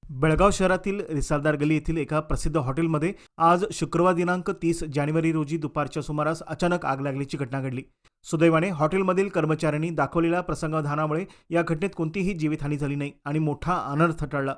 बेळगाव शहरातील रिसालदार गली येथील एका प्रसिद्ध हॉटेलमध्ये आज शुक्रवार दिनांक 30 जानेवारी रोजी दुपारच्या सुमारास अचानक आग लागल्याची घटना घडली। सुदैवाने हॉटेलमधील कर्मचाऱ्यांनी दाखवलेल्या प्रसंगावधानामुळे या घटनेत कोणतीही जीवितहानी झाली नाही आणि मोठा अनर्थ टळला।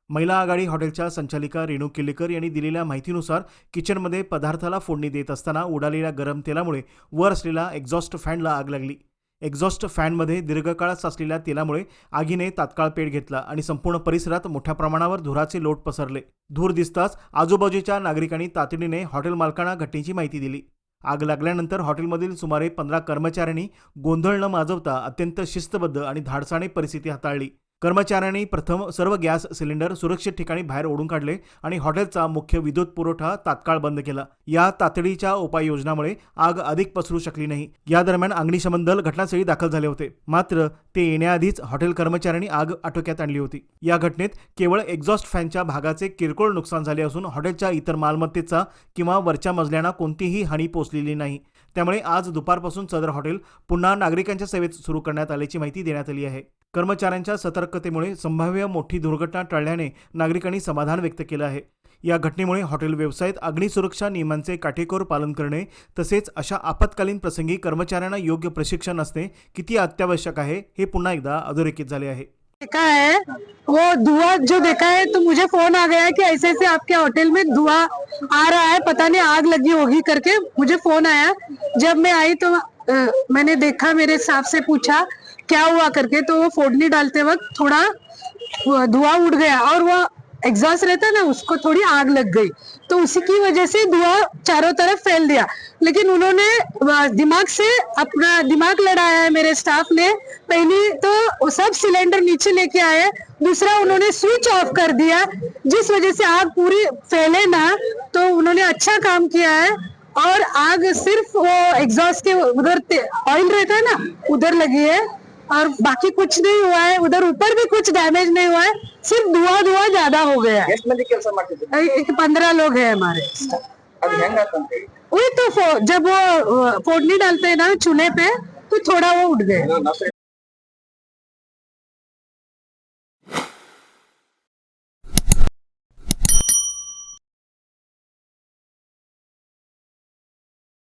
महिला आघाडी हॉटेलच्या संचालिका रेणू केलेकर यांनी दिलेल्या माहितीनुसार किचनमध्ये पदार्थाला फोडणी देत असताना उडालेल्या गरम तेलामुळे वर असलेल्या एक्झॉस्ट फॅनला आग लागली। एक्झॉस्ट फॅनमध्ये दीर्घकाळ साचलेल्या तेलामुळे आगीने तात्काळ पेट घेतला आणि संपूर्ण परिसरात मोठ्या प्रमाणावर धुराचे लोट पसरले। धूर दिसताच आजूबाजूच्या नागरिकांनी तातडीने हॉटेल मालकांना घटनेची माहिती दिली। आग लागल्यानंतर हॉटेलमधील सुमारे 15 कर्मचाऱ्यांनी गोंधळ न माजवता अत्यंत शिस्तबद्ध आणि धाडसाने परिस्थिती हाताळली। कर्मचाऱ्यांनी प्रथम सर्व गॅस सिलेंडर सुरक्षित ठिकाणी बाहेर ओढून काढले आणि हॉटेलचा मुख्य विद्युत पुरवठा तात्काळ बंद केला। या तातडीच्या उपाययोजनामुळे आग अधिक पसरू शकली नाही। या दरम्यान अग्निशमन दल घटनास्थळी दाखल झाले होते, मात्र ते येण्याआधीच हॉटेल कर्मचाऱ्यांनी आग आटोक्यात आणली होती। या घटनेत केवळ एक्झॉस्ट फॅनच्या भागाचे किरकोळ नुकसान झाले असून हॉटेलच्या इतर मालमत्तेचा किंवा वरच्या मजल्यांना कोणतीही हानी पोहोचलेली नाही। त्यामुळे आज दुपारपासून सदर हॉटेल पुन्हा नागरिकांच्या सेवेत सुरू करण्यात आल्याची माहिती देण्यात आली आहे। कर्मचाऱ्यांच्या सतर्कतेमुळे संभाव्य मोठी दुर्घटना टळल्याने नागरिकांनी समाधान व्यक्त केलं आहे। या घटनेमुळे हॉटेल व्यवसायात अग्निसुरक्षा नियमांचे काटेकोर पालन करणे तसेच अशा आपत्कालीन प्रसंगी कर्मचाऱ्यांना योग्य प्रशिक्षण असणे किती अत्यावश्यक आहे हे पुन्हा एकदा अधोरेखित झाले आहे। देखा है वो धुआं जो देखा है तो मुझे फोन आ गया कि ऐसे ऐसे आपके होटल में धुआं आ रहा है, पता नहीं आग लगी होगी करके मुझे फोन आया। जब मैं आई तो मैंने देखा, मेरे स्टाफ से पूछा क्या हुआ करके, तो वो फोड़नी डालते वक्त थोड़ा धुआं उड़ गया और वो एग्जॉस्ट रहता है ना, उसको थोड़ी आग लग गई, तो उसी की वजह से धुआं चारों तरफ फैल दिया। लेकिन उन्होंने दिमाग से अपना दिमाग लड़ाया है मेरे स्टाफ ने। पहली तो वो सब सिलेंडर नीचे लेके आए, दूसरा उन्होंने स्विच ऑफ कर दिया जिस वजह से आग पूरी फैले ना, तो उन्होंने अच्छा काम किया है। और आग सिर्फ वो एग्जॉस्ट के उधर ऑयल रहता है ना, उधर लगी है और बाकी कुछ नहीं हुआ है। उधर ऊपर भी कुछ डैमेज नहीं हुआ है, सिर्फ धुआं ज्यादा हो गया है। 15 लोग हैं हमारे। वही तो जब वो फोड़नी डालते हैं ना चूल्हे पे, तो थोड़ा वो उठ गए।